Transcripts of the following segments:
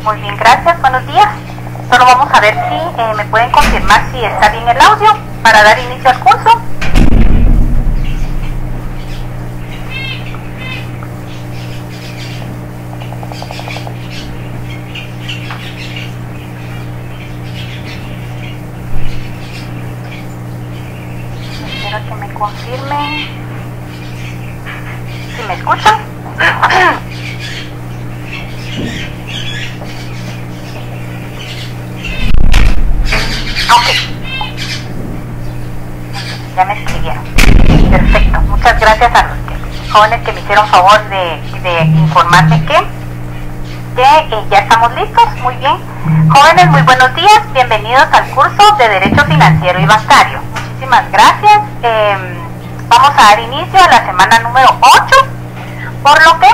Muy bien, gracias, buenos días. Solo vamos a ver si me pueden confirmar si está bien el audio para dar inicio al curso. Espero que me confirmen si me escuchan. Ya me escribieron. Perfecto. Muchas gracias a los jóvenes que me hicieron favor de informarme que ya estamos listos. Muy bien. Jóvenes, muy buenos días. Bienvenidos al curso de Derecho Financiero y Bancario. Muchísimas gracias. Vamos a dar inicio a la semana número 8, por lo que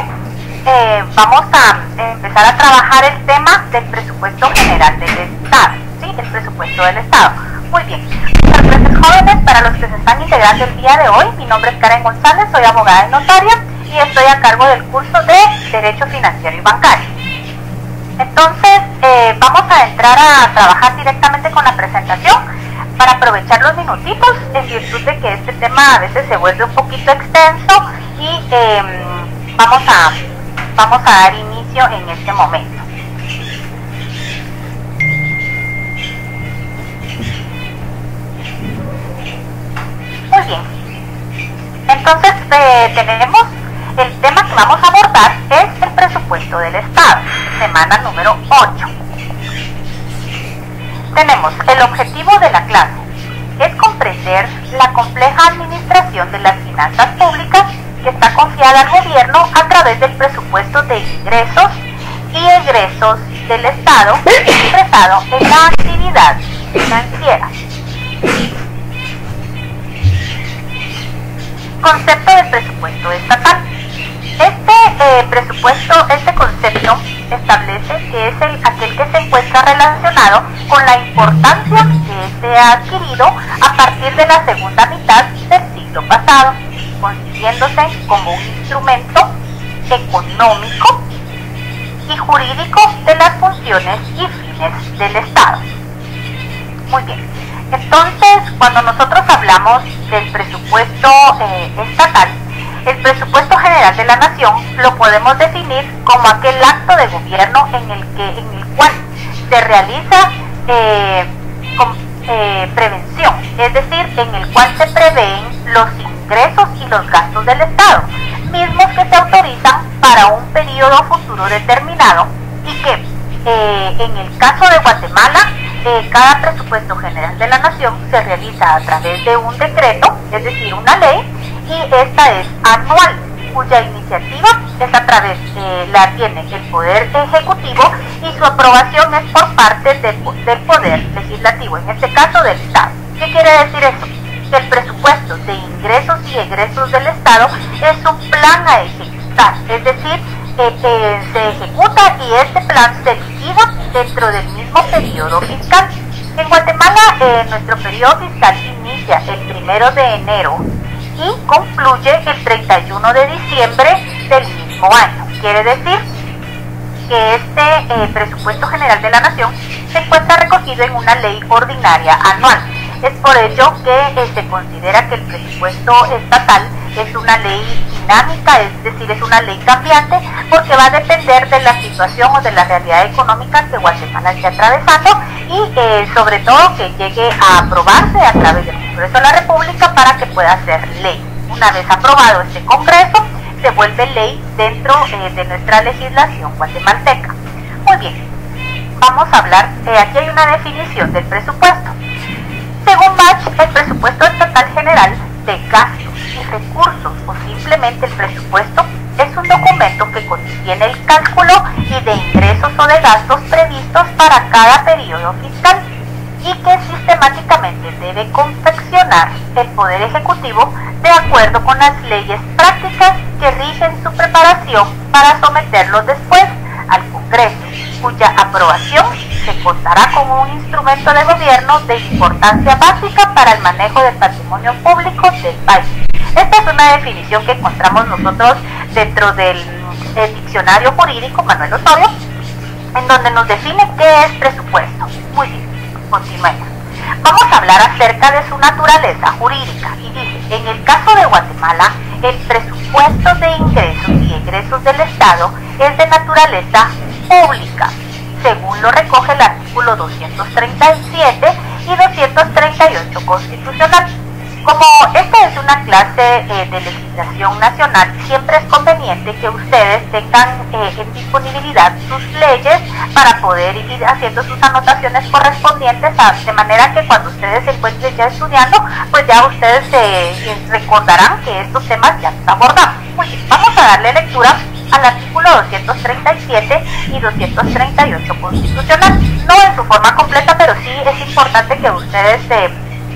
vamos a empezar a trabajar el tema del presupuesto general del Estado. ¿Sí? El presupuesto del Estado. Muy bien. Muchas gracias, jóvenes. Para los que se están integrando el día de hoy, mi nombre es Karen González, soy abogada y notaria y estoy a cargo del curso de Derecho Financiero y Bancario. Entonces, vamos a entrar a trabajar directamente con la presentación para aprovechar los minutitos, en virtud de que este tema a veces se vuelve un poquito extenso y vamos a dar inicio en este momento. Muy bien, entonces tenemos el tema que vamos a abordar es el presupuesto del Estado, semana número 8. Tenemos el objetivo de la clase, es comprender la compleja administración de las finanzas públicas que está confiada al gobierno a través del presupuesto de ingresos y egresos del Estado expresado en la actividad financiera. Concepto del presupuesto estatal. Este concepto establece que es aquel que se encuentra relacionado con la importancia que se ha adquirido a partir de la segunda mitad del siglo pasado, constituyéndose como un instrumento económico y jurídico de las funciones y fines del Estado. Muy bien. Entonces, cuando nosotros hablamos del presupuesto estatal, el presupuesto general de la nación lo podemos definir como aquel acto de gobierno en el cual se realiza prevención, es decir, en el cual se prevén los ingresos y los gastos del Estado, mismos que se autorizan para un periodo futuro determinado y que en el caso de Guatemala, cada presupuesto general de la nación se realiza a través de un decreto, es decir, una ley, y esta es anual, cuya iniciativa es a través, la tiene el Poder Ejecutivo y su aprobación es por parte del Poder Legislativo, en este caso del Estado. ¿Qué quiere decir eso? Que el presupuesto de ingresos y egresos del Estado es un plan a ejecutar, es decir, se ejecuta y este plan se liquida dentro del mismo periodo fiscal. En Guatemala, nuestro periodo fiscal inicia el 1 de enero y concluye el 31 de diciembre del mismo año. Quiere decir que este presupuesto general de la nación se encuentra recogido en una ley ordinaria anual. Es por ello que se considera que el presupuesto estatal es una ley dinámica, es decir, es una ley cambiante, porque va a depender de la situación o de la realidad económica que Guatemala esté atravesando y sobre todo que llegue a aprobarse a través del Congreso de la República para que pueda ser ley. Una vez aprobado este Congreso, se vuelve ley dentro de nuestra legislación guatemalteca. Muy bien, vamos a hablar, aquí hay una definición del presupuesto. Según Bach, el presupuesto estatal general de gastos y recursos o simplemente el presupuesto es un documento que contiene el cálculo y de ingresos o de gastos previstos para cada periodo fiscal. y que sistemáticamente debe confeccionar el Poder Ejecutivo de acuerdo con las leyes prácticas que rigen su preparación para someterlo después al Congreso, cuya aprobación se contará como un instrumento de gobierno de importancia básica para el manejo del patrimonio público del país. Esta es una definición que encontramos nosotros dentro del diccionario jurídico Manuel Osorio, en donde nos define qué es presupuesto. Muy bien, continuemos. Vamos a hablar acerca de su naturaleza jurídica y dice, en el caso de Guatemala, el presupuesto de ingresos y egresos del Estado es de naturaleza pública, según lo recoge el artículo 237 y 238 constitucional. Como esta es una clase de legislación nacional, siempre es conveniente que ustedes tengan en disponibilidad sus leyes para poder ir haciendo sus anotaciones correspondientes, de manera que cuando ustedes se encuentren ya estudiando, pues ya ustedes recordarán que estos temas ya los abordamos. Muy bien, vamos a darle lectura al artículo 237 y 238 constitucional, no en su forma completa, pero sí es importante que ustedes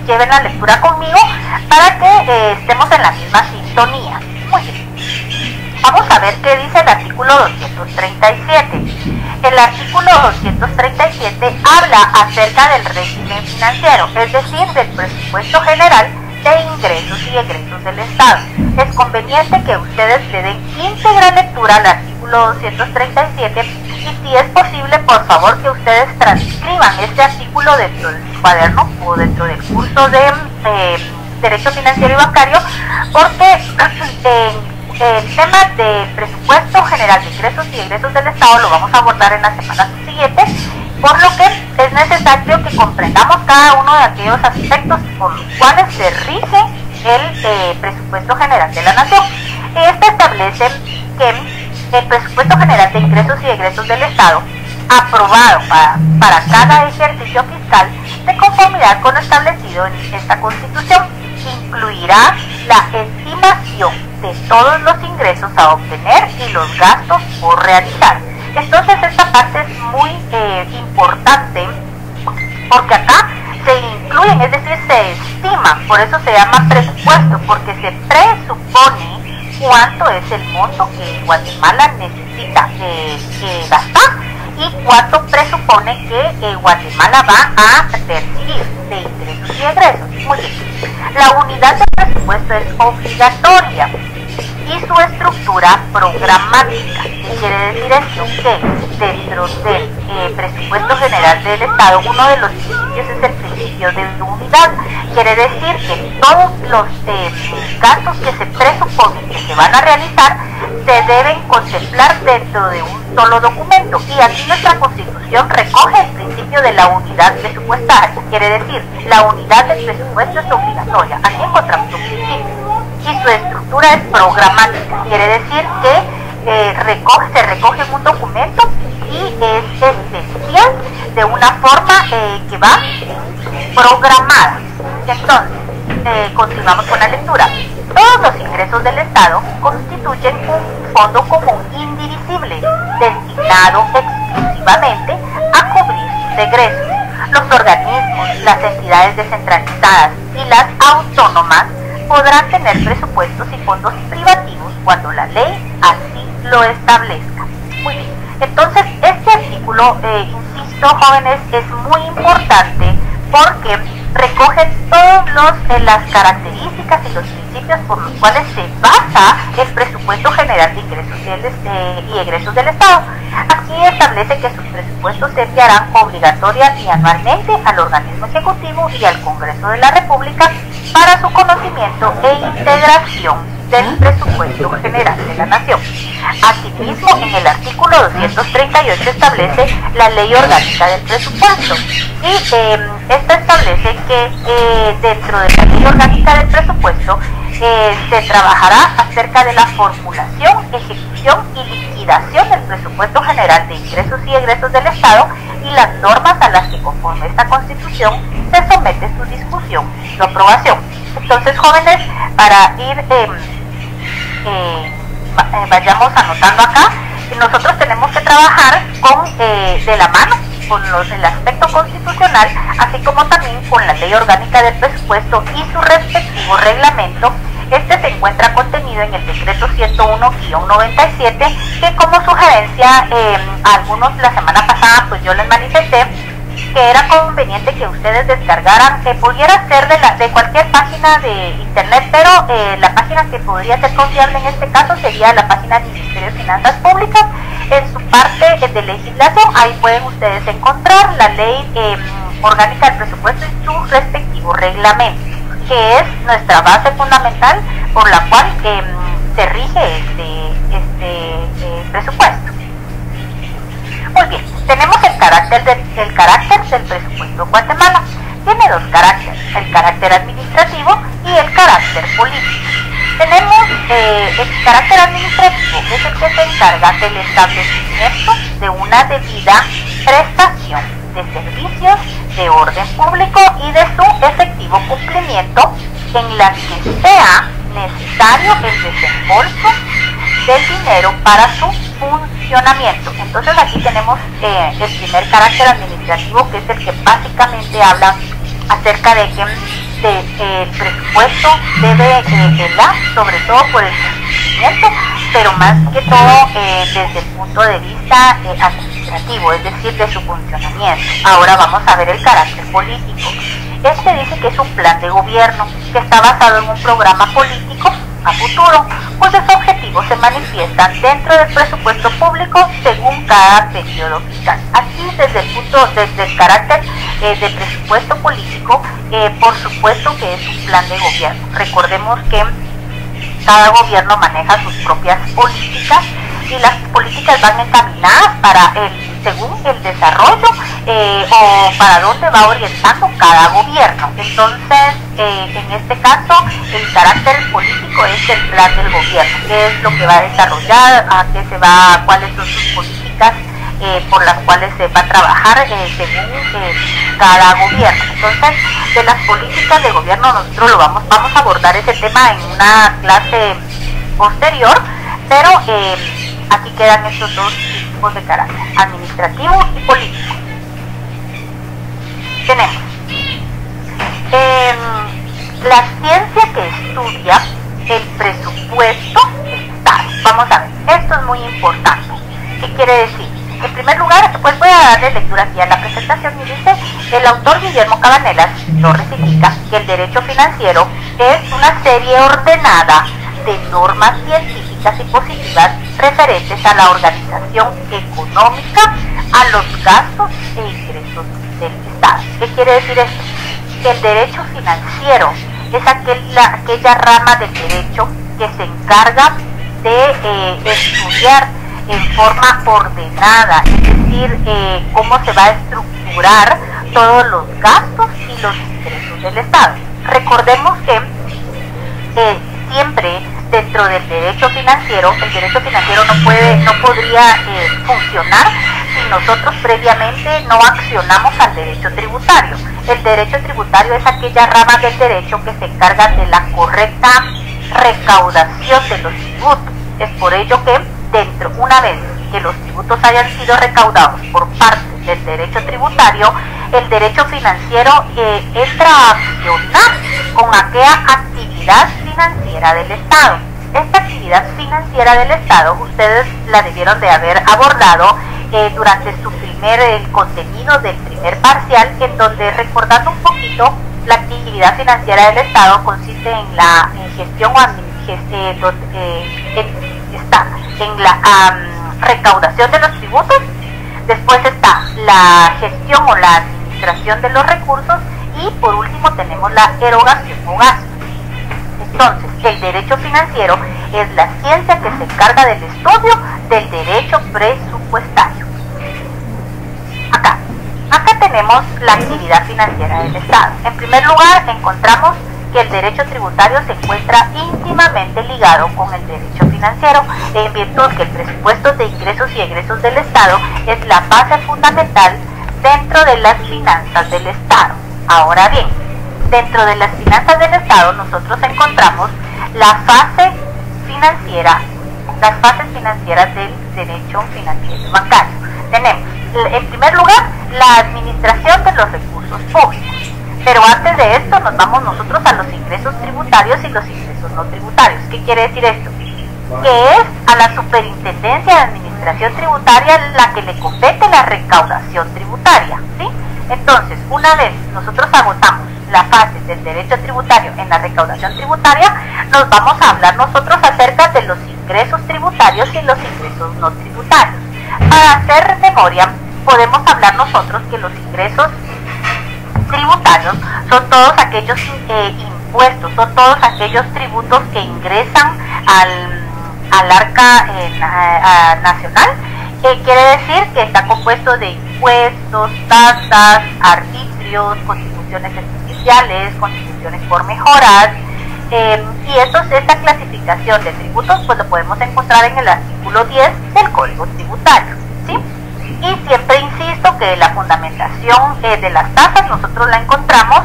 lleven la lectura conmigo para que estemos en la misma sintonía. Muy bien. Vamos a ver qué dice el artículo 237. El artículo 237 habla acerca del régimen financiero, es decir, del presupuesto general de ingresos y egresos del Estado. Es conveniente que ustedes le den íntegra lectura al artículo 237 y, si es posible, por favor que ustedes transcriban este artículo dentro de su cuaderno o dentro del curso de Derecho Financiero y Bancario, porque el tema de presupuesto general de ingresos y egresos del Estado lo vamos a abordar en las semanas siguientes, por lo que es necesario que comprendamos cada uno de aquellos aspectos por los cuales se rige el presupuesto general de la nación. Este establece que el presupuesto general de ingresos y egresos del Estado, aprobado para cada ejercicio fiscal, de conformidad con lo establecido en esta Constitución, incluirá la estimación de todos los ingresos a obtener y los gastos por realizar. Entonces esta parte es muy importante, porque acá se incluyen, es decir, se estiman, por eso se llama presupuesto, porque se presupone cuánto es el monto que Guatemala necesita gastar y cuánto presupone que Guatemala va a percibir de ingresos y egresos. Muy bien. La unidad de presupuesto es obligatoria y su estructura programática. ¿Qué quiere decir esto? Que dentro del presupuesto general del Estado, uno de los principios es el principio de unidad. Quiere decir que todos los gastos que se presuponen que se van a realizar se deben contemplar dentro de un solo documento, y aquí nuestra Constitución recoge el principio de la unidad presupuestaria. Quiere decir, la unidad del presupuesto es obligatoria. Aquí encontramos un principio. Y su estructura es programática, quiere decir que se recoge en un documento y es especial de una forma que va programada. Entonces, continuamos con la lectura. Todos los ingresos del Estado constituyen un fondo común indivisible destinado exclusivamente a cubrir sus egresos. Los organismos, las entidades descentralizadas y las autónomas podrán tener presupuestos y fondos privativos cuando la ley así lo establezca. Muy bien, entonces este artículo, insisto, jóvenes, es muy importante porque recoge todas las características y los principios por los cuales se basa el presupuesto general de ingresos y egresos del Estado. Aquí establece que sus presupuestos se enviarán obligatoria y anualmente al organismo ejecutivo y al Congreso de la República para su conocimiento e integración del presupuesto general de la nación. Asimismo, en el artículo 238 establece la ley orgánica del presupuesto, y esta establece que dentro de la ley orgánica del presupuesto se trabajará acerca de la formulación, ejecución y liquidación del presupuesto general de ingresos y egresos del Estado y las normas a las que, conforme esta Constitución, se somete su discusión y su aprobación. Entonces, jóvenes, para ir vayamos anotando acá, nosotros tenemos que trabajar de la mano el aspecto constitucional, así como también con la ley orgánica del presupuesto y su respectivo reglamento. Este se encuentra contenido en el decreto 101-97, que como sugerencia a algunos la semana pasada pues yo les manifesté que era conveniente que ustedes descargaran, que pudiera ser de cualquier página de internet, pero la página que podría ser confiable en este caso sería la página del Ministerio de Finanzas Públicas. En su parte de legislación, ahí pueden ustedes encontrar la ley orgánica del presupuesto y su respectivo reglamento, que es nuestra base fundamental por la cual se rige este presupuesto. Muy bien, tenemos el carácter del presupuesto. Guatemala tiene dos caracteres, el carácter administrativo y el carácter político. Tenemos el carácter administrativo, es el que se encarga del establecimiento de una debida prestación de servicios de orden público y de su efectivo cumplimiento, en las que sea necesario el desembolso del dinero para su funcionamiento. Entonces aquí tenemos el primer carácter administrativo, que es el que básicamente habla acerca de que el presupuesto debe velar sobre todo por el cumplimiento, pero más que todo desde el punto de vista administrativo, es decir, de su funcionamiento. Ahora vamos a ver el carácter político. Este dice que es un plan de gobierno que está basado en un programa político a futuro, cuyos objetivos se manifiestan dentro del presupuesto público según cada periodo fiscal. Aquí desde el carácter de presupuesto político, por supuesto que es un plan de gobierno. Recordemos que cada gobierno maneja sus propias políticas y las políticas van encaminadas según el desarrollo o para dónde va orientando cada gobierno. Entonces, en este caso, el carácter político es el plan del gobierno, qué es lo que va a desarrollar, a qué se va, cuáles son sus políticas por las cuales se va a trabajar según cada gobierno. Entonces, de las políticas de gobierno nosotros vamos a abordar ese tema en una clase posterior, pero aquí quedan estos dos tipos de carácter, administrativo y político. Tenemos la ciencia que estudia el presupuesto del Estado. Vamos a ver, esto es muy importante. ¿Qué quiere decir? En primer lugar, pues voy a darle lectura aquí a la presentación y dice: el autor Guillermo Cabanelas Torres indica que el derecho financiero es una serie ordenada de normas científicas y positivas referentes a la organización económica, a los gastos e ingresos del Estado. ¿Qué quiere decir esto? Que el derecho financiero es aquella rama del derecho que se encarga de estudiar en forma ordenada, es decir, cómo se va a estructurar todos los gastos y los ingresos del Estado. Recordemos que siempre dentro del derecho financiero, el derecho financiero no podría funcionar si nosotros previamente no accionamos al derecho tributario. El derecho tributario es aquella rama del derecho que se encarga de la correcta recaudación de los tributos. Es por ello que una vez que los tributos hayan sido recaudados por parte del derecho tributario, el derecho financiero entra a accionar con aquella actividad financiera del Estado. Esta actividad financiera del Estado ustedes la debieron de haber abordado durante el contenido del primer parcial, en donde, recordando un poquito, la actividad financiera del Estado consiste en la gestión o en la recaudación de los tributos. Después está la gestión o la administración de los recursos y por último tenemos la erogación o gasto. Entonces, el derecho financiero es la ciencia que se encarga del estudio del derecho presupuestario. Acá tenemos la actividad financiera del Estado. En primer lugar, encontramos que el derecho tributario se encuentra íntimamente ligado con el derecho financiero, en virtud que el presupuesto de ingresos y egresos del Estado es la base fundamental dentro de las finanzas del Estado. Ahora bien, dentro de las finanzas del Estado nosotros encontramos las fases financieras del derecho financiero y bancario. Tenemos en primer lugar, la administración de los recursos públicos. Pero antes de esto nos vamos nosotros a los ingresos tributarios y los ingresos no tributarios. ¿Qué quiere decir esto? Que es a la Superintendencia de Administración Tributaria la que le compete la recaudación tributaria, ¿sí? Entonces, una vez nosotros agotamos la fase del derecho tributario en la recaudación tributaria, nos vamos a hablar nosotros acerca de los ingresos tributarios y los ingresos no tributarios. Para hacer memoria, podemos hablar nosotros que los ingresos tributarios son todos aquellos impuestos, son todos aquellos tributos que ingresan al arca nacional. Quiere decir que está compuesto de impuestos, tasas, arbitrios, contribuciones especiales, contribuciones por mejoras, y esta clasificación de tributos pues lo podemos encontrar en el artículo 10 del Código Tributario, ¿sí? Y siempre insisto que la fundamentación de las tasas nosotros la encontramos,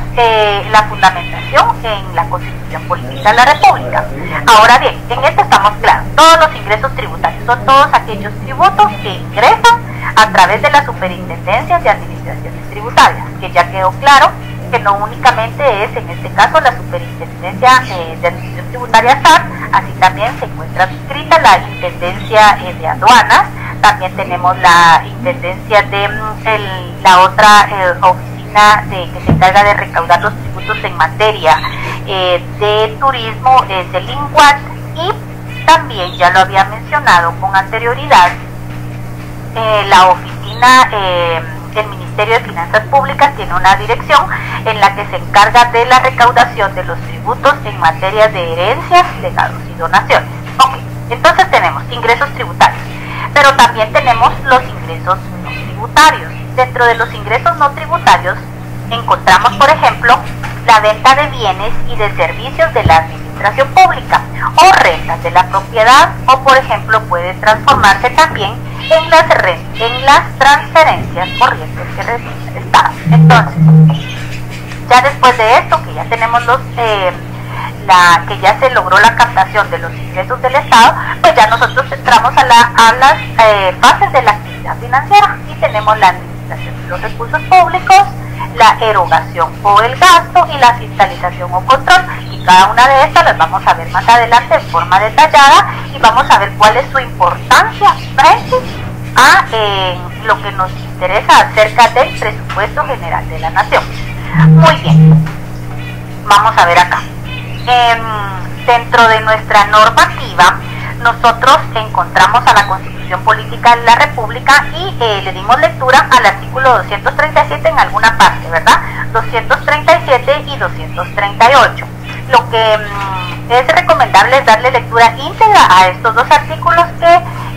la fundamentación en la Constitución Política de la República. Ahora bien, en esto estamos claros, todos los ingresos tributarios son todos aquellos tributos que ingresan a través de las superintendencias de administraciones tributarias, que ya quedó claro que no únicamente es en este caso la Superintendencia de Administración Tributaria SAT, así también se encuentra adscrita la Intendencia de Aduanas, también tenemos la Intendencia de la otra oficina que se encarga de recaudar los tributos en materia de turismo, es el INCUAT, y también ya lo había mencionado con anterioridad, la oficina el Ministerio de Finanzas Públicas tiene una dirección en la que se encarga de la recaudación de los tributos en materia de herencias, legados y donaciones. Ok, entonces tenemos ingresos tributarios, pero también tenemos los ingresos no tributarios. Dentro de los ingresos no tributarios encontramos, por ejemplo, la venta de bienes y de servicios de la administración pública, o rentas de la propiedad, o por ejemplo puede transformarse también en las transferencias corrientes que recibe el Estado. Entonces, ya después de esto, que ya tenemos que ya se logró la captación de los ingresos del Estado, pues ya nosotros entramos a las fases de la actividad financiera y tenemos la administración de los recursos públicos, la erogación o el gasto y la fiscalización o control, y cada una de estas las vamos a ver más adelante en forma detallada y vamos a ver cuál es su importancia frente a lo que nos interesa acerca del presupuesto general de la nación. Muy bien, vamos a ver acá. Dentro de nuestra normativa nosotros encontramos a la Constitución Política de la República y le dimos lectura al artículo 237 en alguna parte, ¿verdad? 237 y 238. Lo que es recomendable es darle lectura íntegra a estos dos artículos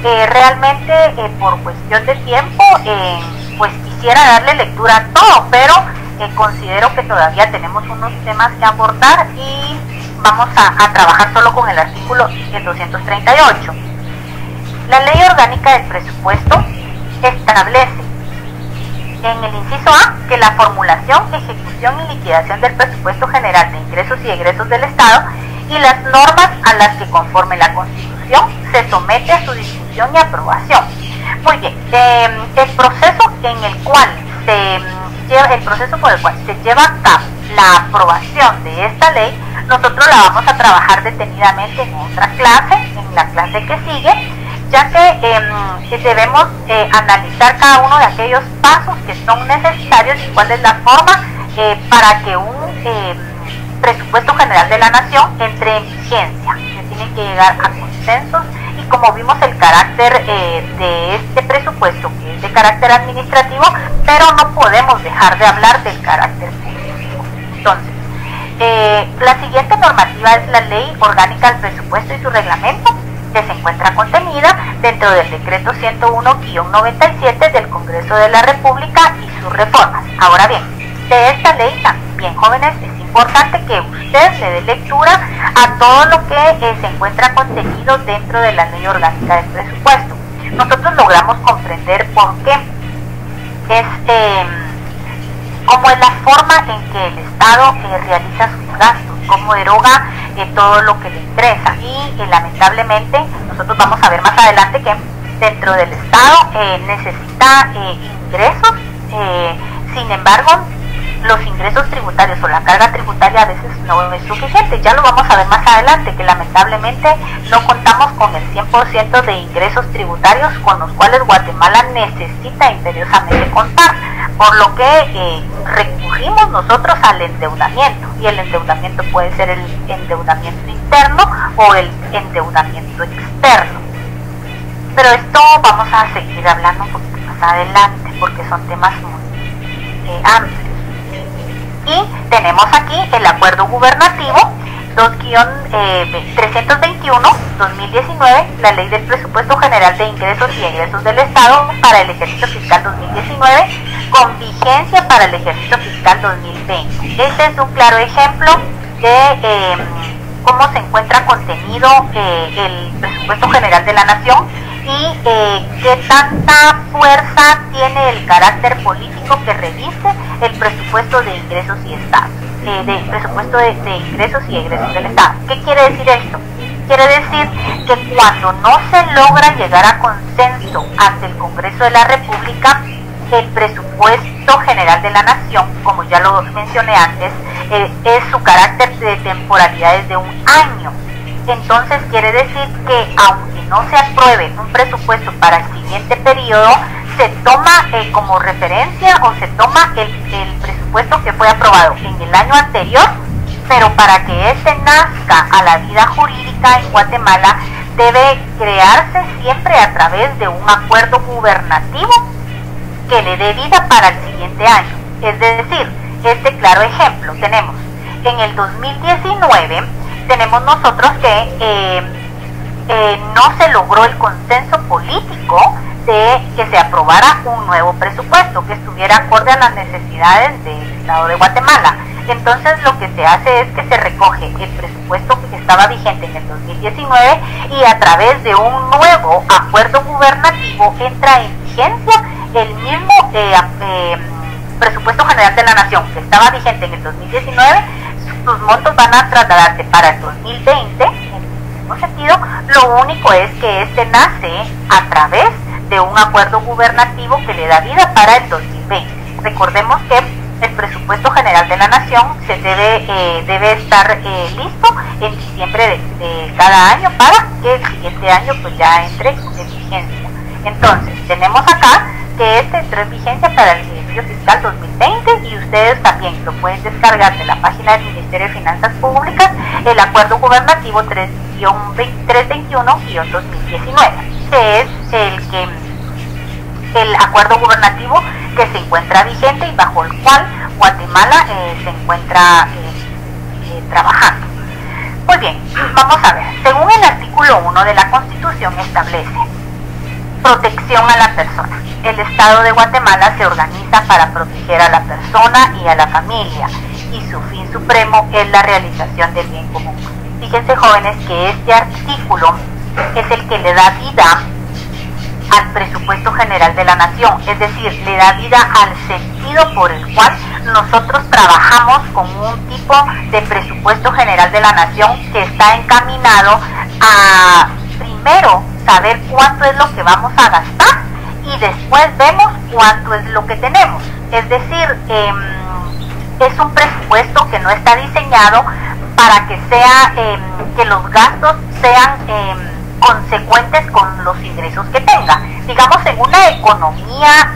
que realmente por cuestión de tiempo pues quisiera darle lectura a todo, pero considero que todavía tenemos unos temas que abordar y vamos a trabajar solo con el artículo 238. La Ley Orgánica del Presupuesto establece en el inciso A que la formulación, ejecución y liquidación del presupuesto general de ingresos y egresos del Estado y las normas a las que conforme la Constitución se somete a su discusión y aprobación. Muy bien, el proceso por el cual se lleva a cabo la aprobación de esta ley, nosotros la vamos a trabajar detenidamente en otra clase, en la clase que sigue, ya que debemos analizar cada uno de aquellos pasos que son necesarios y cuál es la forma para que un presupuesto general de la nación entre en vigencia. Se tienen que llegar a consensos y como vimos el carácter de este presupuesto, que es de carácter administrativo, pero no podemos dejar de hablar del carácter político. Entonces, la siguiente normativa es la Ley Orgánica del Presupuesto y su reglamento, que se encuentra contenida dentro del decreto 101-97 del Congreso de la República y sus reformas. Ahora bien, de esta ley también, jóvenes, es importante que usted le dé lectura a todo lo que se encuentra contenido dentro de la Ley Orgánica del Presupuesto. Nosotros logramos comprender por qué cómo es la forma en que el Estado realiza sus gastos, cómo eroga todo lo que le ingresa y lamentablemente nosotros vamos a ver más adelante que dentro del Estado necesita ingresos. Sin embargo, los ingresos tributarios o la carga tributaria a veces no es suficiente. Ya lo vamos a ver más adelante, que lamentablemente no contamos con el 100% de ingresos tributarios con los cuales Guatemala necesita imperiosamente contar, por lo que recurrimos nosotros al endeudamiento, y el endeudamiento puede ser el endeudamiento interno o el endeudamiento externo. Pero esto vamos a seguir hablando un poquito más adelante porque son temas muy amplios. Y tenemos aquí el acuerdo gubernativo 2-321-2019, la ley del presupuesto general de ingresos y egresos del Estado para el ejercicio fiscal 2019, con vigencia para el ejercicio fiscal 2020. Este es un claro ejemplo de cómo se encuentra contenido el presupuesto general de la nación y qué tanta fuerza tiene el carácter político que reviste el presupuesto de ingresos y Estado, del presupuesto de ingresos y egresos del Estado. ¿Qué quiere decir esto? Quiere decir que cuando no se logra llegar a consenso ante el Congreso de la República, el presupuesto general de la nación, como ya lo mencioné antes, es su carácter de temporalidad es de un año. Entonces quiere decir que aunque no se apruebe un presupuesto para el siguiente periodo, se toma como referencia o se toma el presupuesto que fue aprobado en el año anterior, pero para que este nazca a la vida jurídica en Guatemala debe crearse siempre a través de un acuerdo gubernativo que le dé vida para el siguiente año. Es decir, este claro ejemplo tenemos en el 2019, tenemos nosotros que no se logró el consenso político de que se aprobara un nuevo presupuesto que estuviera acorde a las necesidades del Estado de Guatemala. Entonces lo que se hace es que se recoge el presupuesto que estaba vigente en el 2019 y a través de un nuevo acuerdo gubernativo entra en vigencia el mismo presupuesto general de la nación que estaba vigente en el 2019. Sus montos van a trasladarse para el 2020 en el mismo sentido. Lo único es que este nace a través de un acuerdo gubernativo que le da vida para el 2020. Recordemos que el presupuesto general de la nación se debe estar listo en diciembre de cada año para que el siguiente año pues ya entre en vigencia. Entonces tenemos acá que este entró en vigencia para el ejercicio fiscal 2020 y ustedes también lo pueden descargar de la página del Ministerio de Finanzas Públicas, el acuerdo gubernativo 3-21-2019, que es el acuerdo gubernativo que se encuentra vigente y bajo el cual Guatemala se encuentra trabajando. Muy bien, vamos a ver. Según el artículo 1 de la Constitución establece protección a la persona. El Estado de Guatemala se organiza para proteger a la persona y a la familia, y su fin supremo es la realización del bien común. Fíjense, jóvenes, que este artículo es el que le da vida al presupuesto general de la nación, es decir, le da vida al sentido por el cual nosotros trabajamos con un tipo de presupuesto general de la nación que está encaminado a primero saber cuánto es lo que vamos a gastar y después vemos cuánto es lo que tenemos. Es decir, es un presupuesto que no está diseñado para que sea que los gastos sean consecuentes con los ingresos que tenga. Digamos, en una economía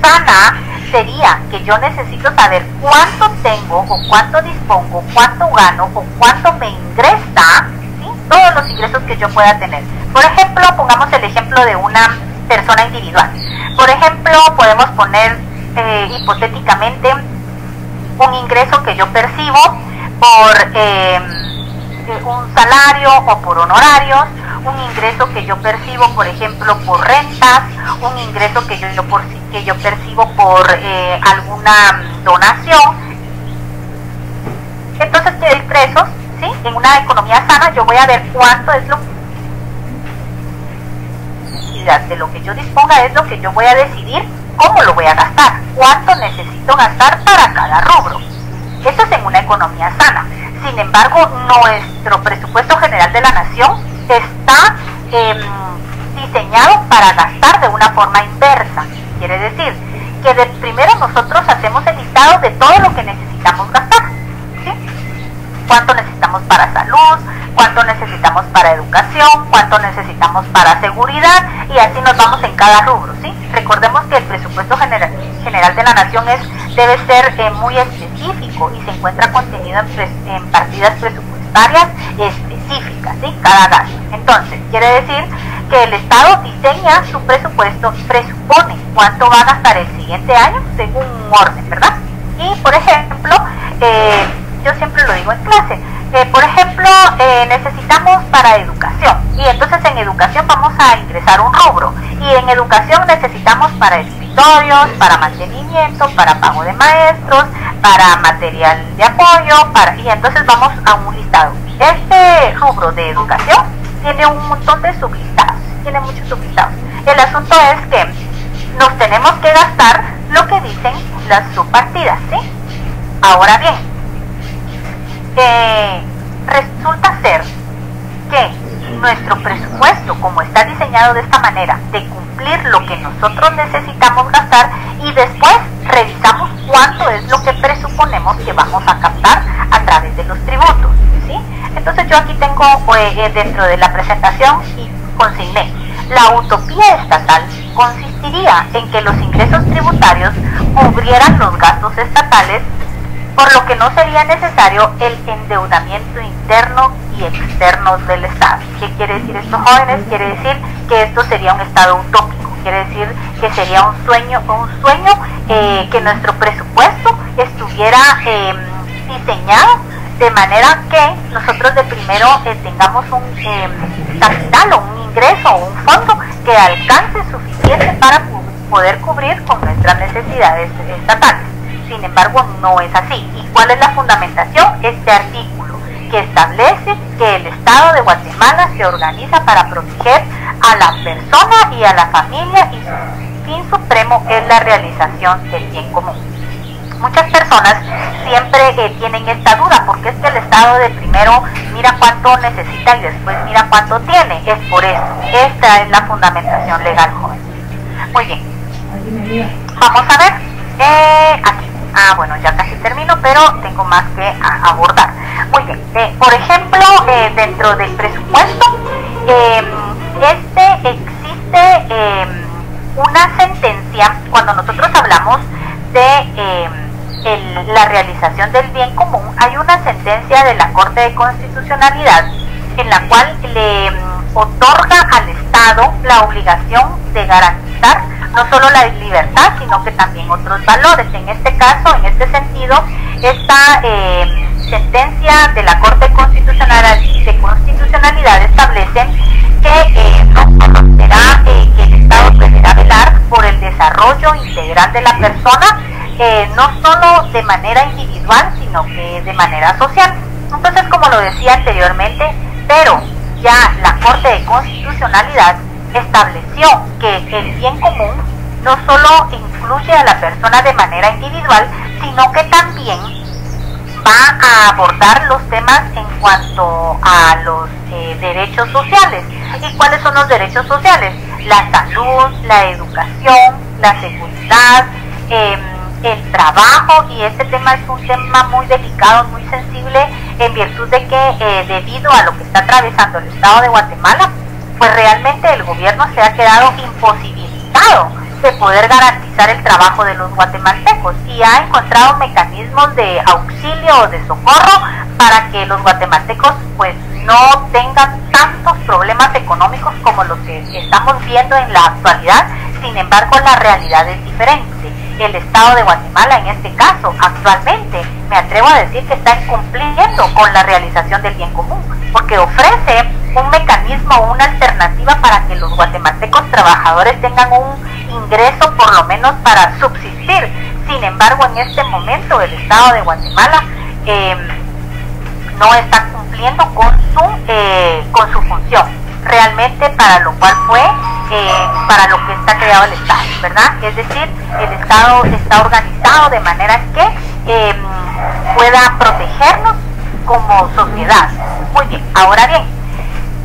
sana sería que yo necesito saber cuánto tengo o cuánto dispongo, cuánto gano o cuánto me ingresa, ¿sí? Todos los ingresos que yo pueda tener. Por ejemplo, pongamos el ejemplo de una persona individual. Por ejemplo, podemos poner hipotéticamente un ingreso que yo percibo por un salario o por honorarios, un ingreso que yo percibo, por ejemplo, por rentas, un ingreso que yo percibo por alguna donación. Entonces, de ingresos, ¿sí? En una economía sana yo voy a ver cuánto es lo de lo que yo disponga, es lo que yo voy a decidir cómo lo voy a gastar, cuánto necesito gastar para cada rubro. Esto es en una economía sana. Sin embargo, nuestro presupuesto general de la nación está diseñado para gastar de una forma inversa. quiere decir? Que primero nosotros hacemos el listado de todo lo que necesitamos gastar, ¿sí? Cuánto necesitamos para salud, cuánto necesitamos para educación, cuánto necesitamos para seguridad, y así nos vamos en cada rubro, ¿sí? Recordemos que el presupuesto general de la nación debe ser muy específico y se encuentra contenido en partidas presupuestarias específicas, ¿sí? Cada gasto. Entonces, quiere decir que el Estado diseña su presupuesto, presupone cuánto va a gastar el siguiente año según un orden, ¿verdad? Y, por ejemplo, yo siempre lo digo en clase, por ejemplo, necesitamos para educación, y entonces en educación vamos a ingresar un rubro, y en educación necesitamos para escritorios, para mantenimiento, para pago de maestros, para material de apoyo, y entonces vamos a un listado. Este rubro de educación tiene un montón de sublistados, tiene muchos sublistados. El asunto es que nos tenemos que gastar lo que dicen las subpartidas, ¿sí? Ahora bien, resulta ser que nuestro presupuesto, como está diseñado de esta manera, de cumplir lo que nosotros necesitamos gastar, y después revisamos cuánto es lo que presuponemos que vamos a captar a través de los tributos, ¿sí? Entonces yo aquí tengo dentro de la presentación y consigné: la utopía estatal consistiría en que los ingresos tributarios cubrieran los gastos estatales, por lo que no sería necesario el endeudamiento interno y externo del Estado. ¿Qué quiere decir esto, jóvenes? Quiere decir que esto sería un Estado utópico, quiere decir que sería un sueño que nuestro presupuesto estuviera diseñado de manera que nosotros de primero tengamos un capital o un ingreso o un fondo que alcance suficiente para poder cubrir con nuestras necesidades estatales. Sin embargo, no es así. ¿Y cuál es la fundamentación? Este artículo, que establece que el Estado de Guatemala se organiza para proteger a la persona y a la familia, y su fin supremo es la realización del bien común. Muchas personas siempre tienen esta duda, porque es que el Estado de primero mira cuánto necesita y después mira cuánto tiene. Es por eso. Esta es la fundamentación legal, joven. Muy bien. Vamos a ver. Aquí. Bueno, ya casi termino, pero tengo más que abordar. Muy bien. Por ejemplo, dentro del presupuesto, existe una sentencia cuando nosotros hablamos de la realización del bien común. Hay una sentencia de la Corte de Constitucionalidad en la cual le otorga al Estado la obligación de garantizar no solo la libertad, sino que también otros valores. En este caso, en este sentido, esta sentencia de la Corte de Constitucionalidad establece que no solo será que el Estado deberá velar por el desarrollo integral de la persona, no solo de manera individual, sino que de manera social. Entonces, como lo decía anteriormente, pero ya la Corte de Constitucionalidad estableció que el bien común no solo incluye a la persona de manera individual, sino que también va a abordar los temas en cuanto a los derechos sociales. ¿Y cuáles son los derechos sociales? La salud, la educación, la seguridad, el trabajo, y este tema es un tema muy delicado, muy sensible, en virtud de que debido a lo que está atravesando el Estado de Guatemala, pues realmente el gobierno se ha quedado imposibilitado de poder garantizar el trabajo de los guatemaltecos, y ha encontrado mecanismos de auxilio o de socorro para que los guatemaltecos pues no tengan tantos problemas económicos como los que estamos viendo en la actualidad. Sin embargo, la realidad es diferente. El Estado de Guatemala, en este caso, actualmente, me atrevo a decir que está incumpliendo con la realización del bien común, porque ofrece un mecanismo, una alternativa para que los guatemaltecos trabajadores tengan un ingreso por lo menos para subsistir. Sin embargo, en este momento el Estado de Guatemala no está cumpliendo con su función, realmente para lo cual fue para lo que está creado el Estado, ¿verdad? Es decir, el Estado está organizado de manera que pueda protegernos como sociedad. Muy bien, ahora bien,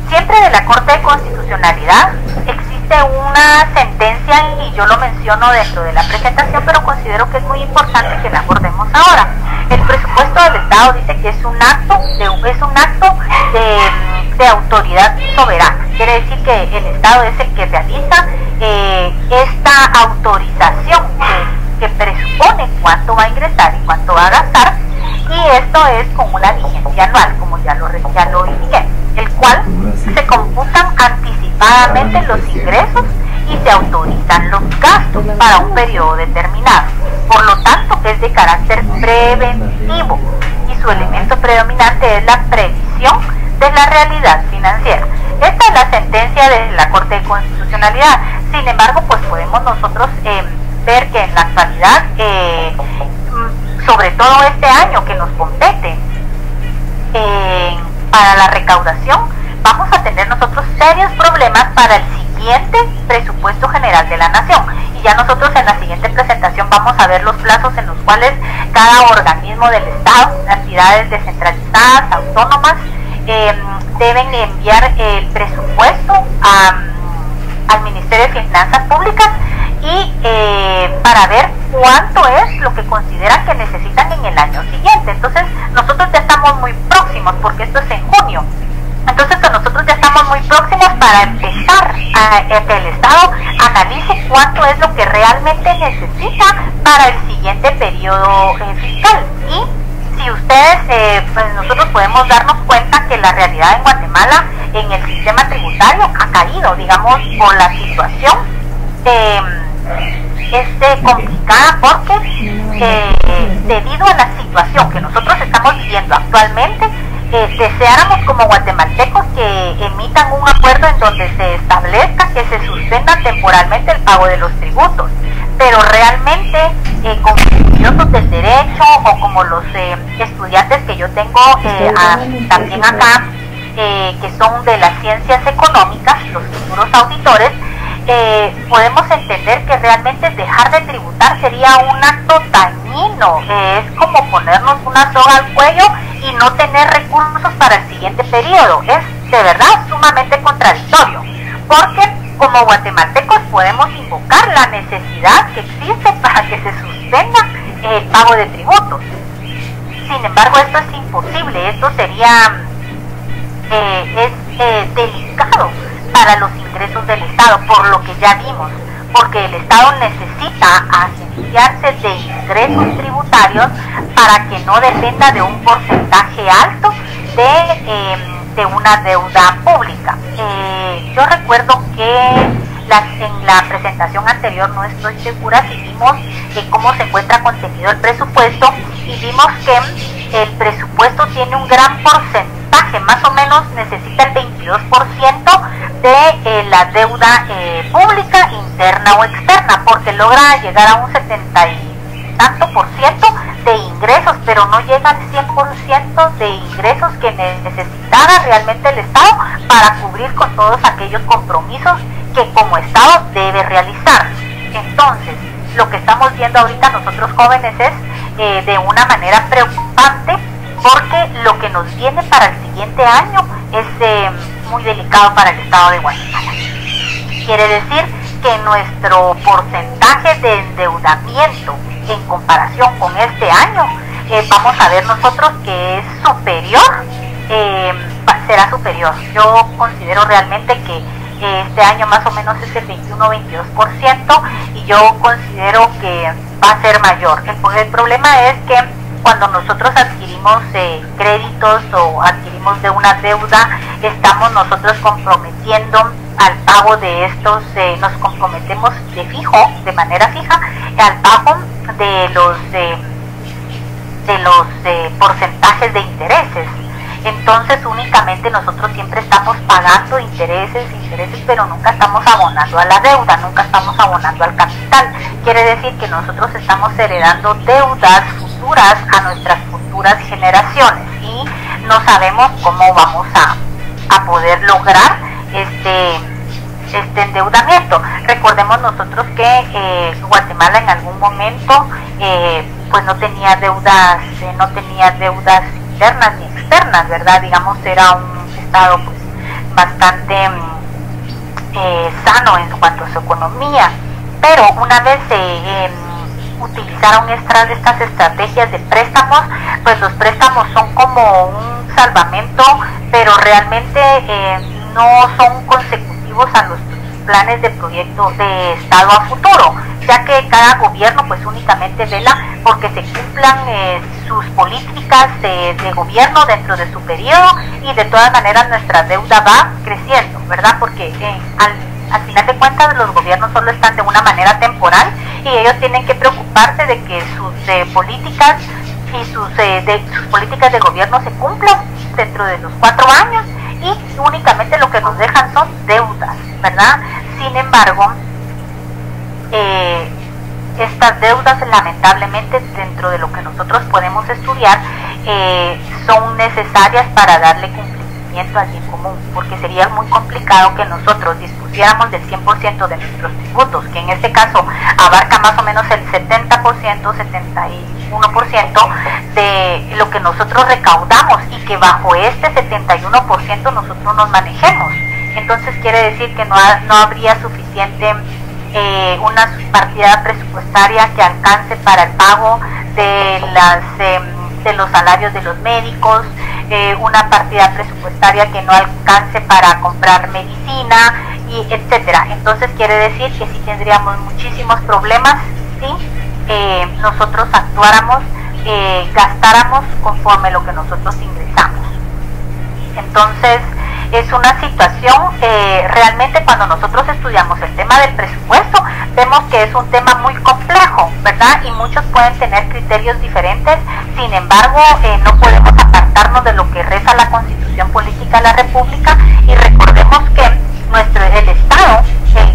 siempre de la Corte de Constitucionalidad existe existe una sentencia, y yo lo menciono dentro de la presentación, pero considero que es muy importante que la abordemos ahora. El presupuesto del Estado dice que es un acto de autoridad soberana. Quiere decir que el Estado es el que realiza esta autorización que presupone cuánto va a ingresar y cuánto va a gastar, y esto es con una vigencia anual, como ya lo indiqué, el cual se computan anticipadamente los ingresos y se autorizan los gastos para un periodo determinado. Por lo tanto, es de carácter preventivo y su elemento predominante es la previsión de la realidad financiera. Esta es la sentencia de la Corte de Constitucionalidad. Sin embargo, pues podemos nosotros ver que en la actualidad, sobre todo este año que nos compete, para la recaudación, vamos a tener nosotros serios problemas para el siguiente presupuesto general de la nación. Y ya nosotros en la siguiente presentación vamos a ver los plazos en los cuales cada organismo del Estado, entidades descentralizadas, autónomas, deben enviar el presupuesto al Ministerio de Finanzas Públicas, y para ver cuánto es lo que consideran que necesitan en el año siguiente. Entonces nosotros ya estamos muy próximos, porque esto es en junio. Entonces nosotros ya estamos muy próximos para empezar a que el Estado analice cuánto es lo que realmente necesita para el siguiente periodo fiscal. Y si ustedes, pues nosotros podemos darnos cuenta que la realidad en Guatemala en el sistema tributario ha caído, digamos, por la situación complicada, porque debido a la situación que nosotros estamos viviendo actualmente, deseáramos como guatemaltecos que emitan un acuerdo en donde se establezca que se suspenda temporalmente el pago de los tributos, pero realmente como estudiosos del derecho, o como los estudiantes que yo tengo también acá, que son de las ciencias económicas, los futuros auditores, podemos entender que realmente dejar de tributar sería un acto dañino. Es como ponernos una soga al cuello y no tener recursos para el siguiente periodo. Es de verdad sumamente contradictorio, porque como guatemaltecos podemos invocar la necesidad que existe para que se suspenda el pago de tributos. Sin embargo, esto es imposible. Esto sería delicado para los ingresos del Estado, por lo que ya vimos, porque el Estado necesita agenciarse de ingresos tributarios para que no dependa de un porcentaje alto de una deuda pública. Yo recuerdo que en la presentación anterior, no estoy segura si vimos cómo se encuentra contenido el presupuesto, y vimos que el presupuesto tiene un gran porcentaje, más o menos necesita el 22% de la deuda pública, interna o externa, porque logra llegar a un 70 y tanto por ciento de ingresos, pero no llega al 100% de ingresos que necesitara realmente el Estado para cubrir con todos aquellos compromisos que como Estado debe realizar. Entonces, lo que estamos viendo ahorita nosotros jóvenes es de una manera preocupante, porque lo que nos viene para el siguiente año es muy delicado para el Estado de Guatemala. Quiere decir que nuestro porcentaje de endeudamiento en comparación con este año, vamos a ver nosotros que es superior, será superior. Yo considero realmente que este año más o menos es el 21-22%, y yo considero que va a ser mayor. El problema es que cuando nosotros adquirimos créditos o adquirimos de una deuda, estamos nosotros comprometiendo al pago de estos, nos comprometemos de manera fija, al pago de los porcentajes de intereses. Entonces únicamente nosotros siempre estamos pagando intereses, pero nunca estamos abonando a la deuda, nunca estamos abonando al capital. Quiere decir que nosotros estamos heredando deudas futuras a nuestras futuras generaciones, y no sabemos cómo vamos a poder lograr este endeudamiento. Recordemos nosotros que Guatemala en algún momento pues no tenía deudas internas ni externas, ¿verdad? Digamos, era un Estado pues bastante sano en cuanto a su economía, pero una vez utilizaron estas estrategias de préstamos, pues los préstamos son como un salvamento, pero realmente no son consecutivos a los planes de proyecto de Estado a futuro, ya que cada gobierno pues únicamente vela porque se cumplan sus políticas de gobierno dentro de su periodo, y de todas maneras nuestra deuda va creciendo, ¿verdad? Porque al final de cuentas los gobiernos solo están de una manera temporal y ellos tienen que preocuparse de que sus políticas y sus políticas de gobierno se cumplan dentro de los 4 años, y únicamente lo que nos dejan son deudas, ¿verdad? Sin embargo, estas deudas lamentablemente dentro de lo que nosotros podemos estudiar son necesarias para darle cumplimiento al bien común, porque sería muy complicado que nosotros dispusiéramos del 100% de nuestros tributos, que en este caso abarca más o menos el 70%, 71% de lo que nosotros recaudamos, y que bajo este 71% nosotros nos manejemos. Entonces quiere decir que no habría suficiente una partida presupuestaria que alcance para el pago de los salarios de los médicos, una partida presupuestaria que no alcance para comprar medicina, y etcétera. Entonces quiere decir que sí tendríamos muchísimos problemas si nosotros actuáramos, gastáramos conforme lo que nosotros ingresamos. Entonces es una situación, realmente cuando nosotros estudiamos el tema del presupuesto, vemos que es un tema muy complejo, ¿verdad? Y muchos pueden tener criterios diferentes. Sin embargo, no podemos apartarnos de lo que reza la Constitución Política de la República, y recordemos que el Estado,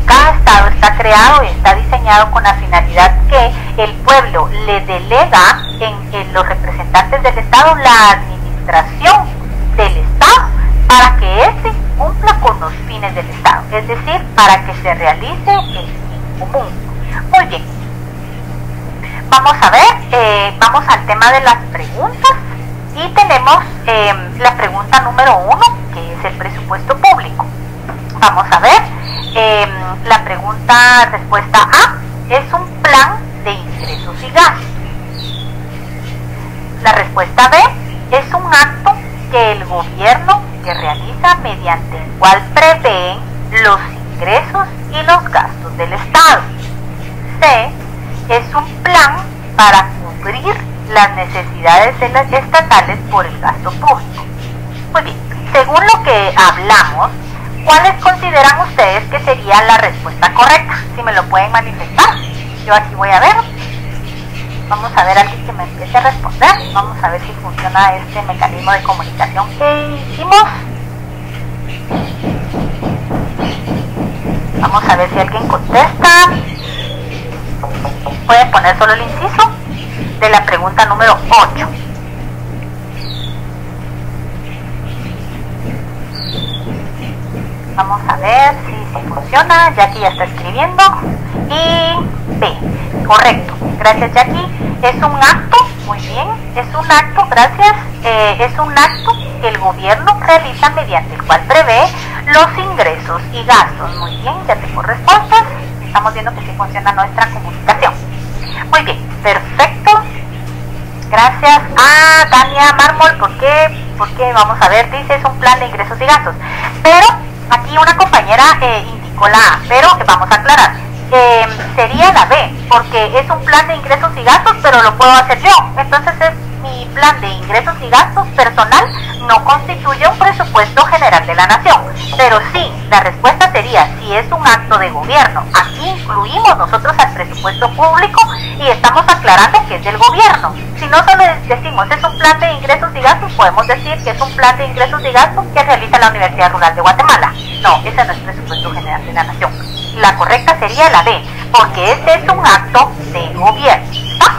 cada Estado está creado y está diseñado con la finalidad que el pueblo le delega en los representantes del Estado la administración del Estado, para que éste cumpla con los fines del Estado, es decir, para que se realice el bien común. Muy bien, vamos a ver, vamos al tema de las preguntas, y tenemos la pregunta número 1, que es el presupuesto público. Vamos a ver, la respuesta A es un plan de ingresos y gastos. La respuesta B es un acto que el gobierno que realiza mediante el cual prevén los ingresos y los gastos del Estado. C es un plan para cubrir las necesidades de las estatales por el gasto público. Muy bien, según lo que hablamos, ¿cuáles consideran ustedes que sería la respuesta correcta? Si me lo pueden manifestar. Yo aquí voy a ver. Vamos a ver a alguien que me empiece a responder. Vamos a ver si funciona este mecanismo de comunicación que hicimos. Vamos a ver si alguien contesta. Pueden poner solo el inciso de la pregunta número 8. Vamos a ver si funciona. Jackie ya está escribiendo. Y B, correcto. Gracias, Jackie. Es un acto, muy bien, es un acto, gracias. Es un acto que el gobierno realiza mediante el cual prevé los ingresos y gastos. Muy bien, ya tengo respuestas. Estamos viendo que sí funciona nuestra comunicación. Muy bien, perfecto. Gracias a Tania Mármol. ¿Por qué? Vamos a ver, dice es un plan de ingresos y gastos. Pero aquí una compañera indicó la A, pero vamos a aclarar. Sería la B, porque es un plan de ingresos y gastos, pero lo puedo hacer yo. Entonces mi plan de ingresos y gastos personal no constituye un presupuesto general de la nación. Pero sí, la respuesta sería, si es un acto de gobierno, aquí incluimos nosotros al presupuesto público y estamos aclarando que es del gobierno. Si no solo decimos es un plan de ingresos y gastos, podemos decir que es un plan de ingresos y gastos que realiza la Universidad Rural de Guatemala. No, ese no es presupuesto general de la nación. La correcta sería la B, porque este es un acto de gobierno. ¿Ah?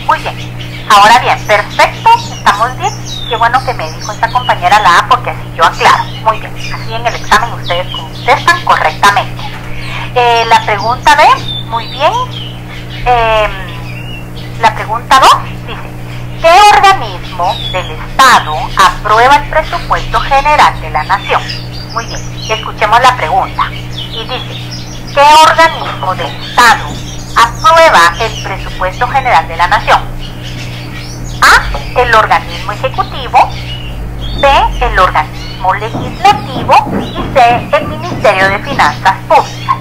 Muy bien. Ahora bien, perfecto, estamos bien. Qué bueno que me dijo esta compañera la A, porque así yo aclaro. Muy bien, así en el examen ustedes contestan correctamente. La pregunta B, muy bien. La pregunta 2 dice, ¿qué organismo del Estado aprueba el presupuesto general de la nación? Muy bien, escuchemos la pregunta. Y dice, ¿qué organismo del Estado aprueba el presupuesto general de la Nación? A, el organismo ejecutivo, B, el organismo legislativo y C, el Ministerio de Finanzas Públicas.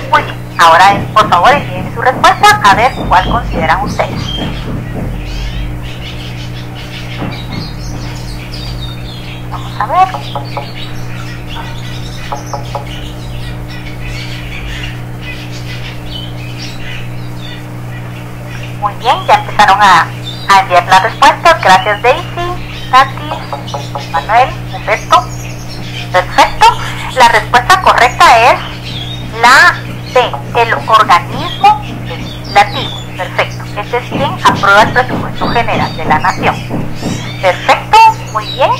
Muy bien, ahora por favor envíen su respuesta a ver cuál consideran ustedes. Vamos a ver. Muy bien, ya empezaron a enviar las respuestas. Gracias Daisy, Tati, Manuel, perfecto. La respuesta correcta es la B, el organismo legislativo. Perfecto. Este es quien aprueba el presupuesto general de la Nación. Perfecto, muy bien.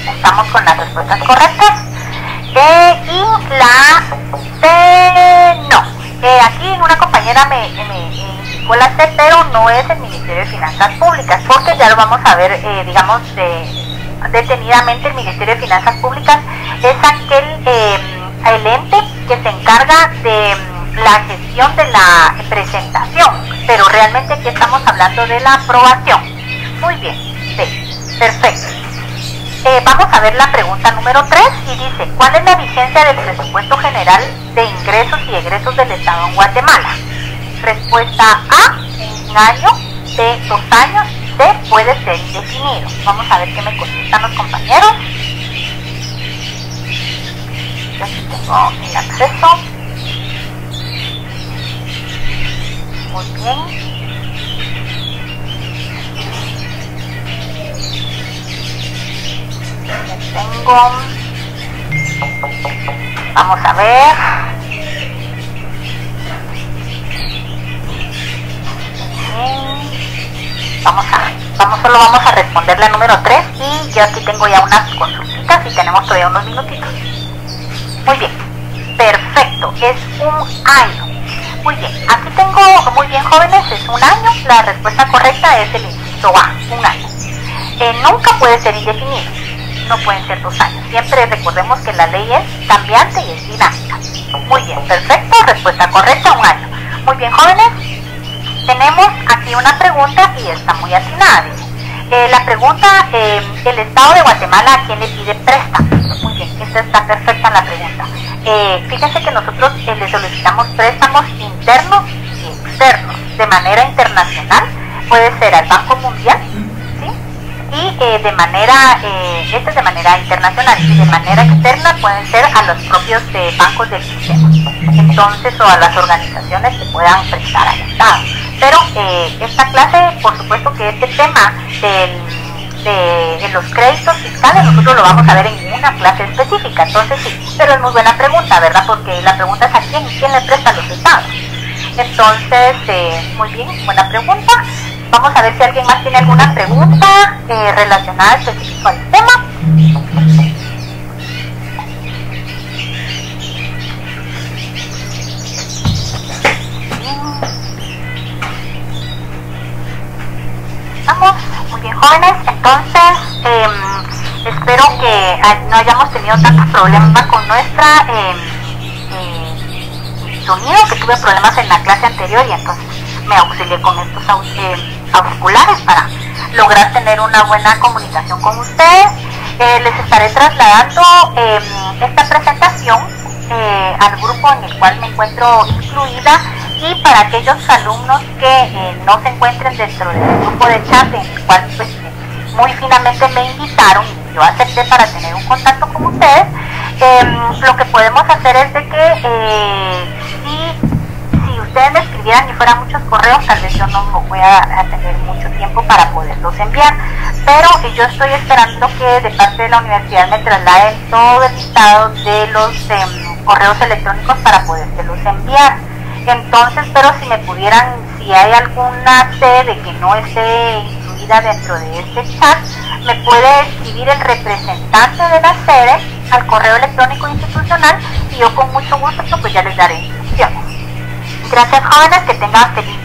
Estamos con las respuestas correctas. Y la C, no. Aquí una compañera me indicó la C, pero no es el Ministerio de Finanzas Públicas, porque ya lo vamos a ver, digamos, detenidamente. El Ministerio de Finanzas Públicas es el ente que se encarga de la gestión de la presentación, pero realmente aquí estamos hablando de la aprobación. Muy bien, sí, perfecto. Vamos a ver la pregunta número 3 y dice, ¿cuál es la vigencia del presupuesto general de ingresos y egresos del Estado en Guatemala? Respuesta A, 1 año, B, 2 años, C, puede ser indefinido. Vamos a ver qué me contestan los compañeros. Ya tengo el acceso. Muy bien. Tengo, vamos a ver, solo vamos a responder la número 3 y yo aquí tengo ya unas consultitas y tenemos todavía unos minutitos. Muy bien, perfecto, es 1 año. Muy bien, aquí tengo, muy bien jóvenes, es 1 año, la respuesta correcta es el inciso A, 1 año. Nunca puede ser indefinido. No pueden ser 2 años. Siempre recordemos que la ley es cambiante y es dinámica. Muy bien, perfecto. Respuesta correcta, 1 año. Muy bien, jóvenes. Tenemos aquí una pregunta y está muy atinada. La pregunta, el Estado de Guatemala, ¿a quién le pide préstamo? Muy bien, esta está perfecta la pregunta. Fíjense que nosotros le solicitamos préstamos internos y externos. De manera internacional, puede ser al Banco Mundial, y de manera internacional, y de manera externa pueden ser a los propios bancos del sistema, entonces, o a las organizaciones que puedan prestar al Estado. Pero esta clase, por supuesto que este tema de los créditos fiscales, nosotros lo vamos a ver en una clase específica, entonces sí, pero es muy buena pregunta, ¿verdad? Porque la pregunta es a quién le presta a los estados. Entonces, muy bien, buena pregunta. Vamos a ver si alguien más tiene alguna pregunta relacionada específica al tema. Vamos, muy bien jóvenes, entonces espero que no hayamos tenido tantos problemas con nuestra sonido, que tuve problemas en la clase anterior y entonces me auxilié con estos auriculares para lograr tener una buena comunicación con ustedes. Les estaré trasladando esta presentación al grupo en el cual me encuentro incluida, y para aquellos alumnos que no se encuentren dentro del grupo de chat en el cual pues, muy finamente me invitaron y yo acepté para tener un contacto con ustedes, lo que podemos hacer es de que si ustedes me escribieran y fueran muchos correos, tal vez yo no voy a tener mucho tiempo para poderlos enviar, pero yo estoy esperando que de parte de la universidad me trasladen todo el listado de los correos electrónicos para podérselos enviar. Entonces, pero si me pudieran, si hay alguna sede que no esté incluida dentro de este chat, me puede escribir el representante de la sede al correo electrónico institucional y yo con mucho gusto pues ya les daré instrucciones. Gracias jóvenes, que tengan feliz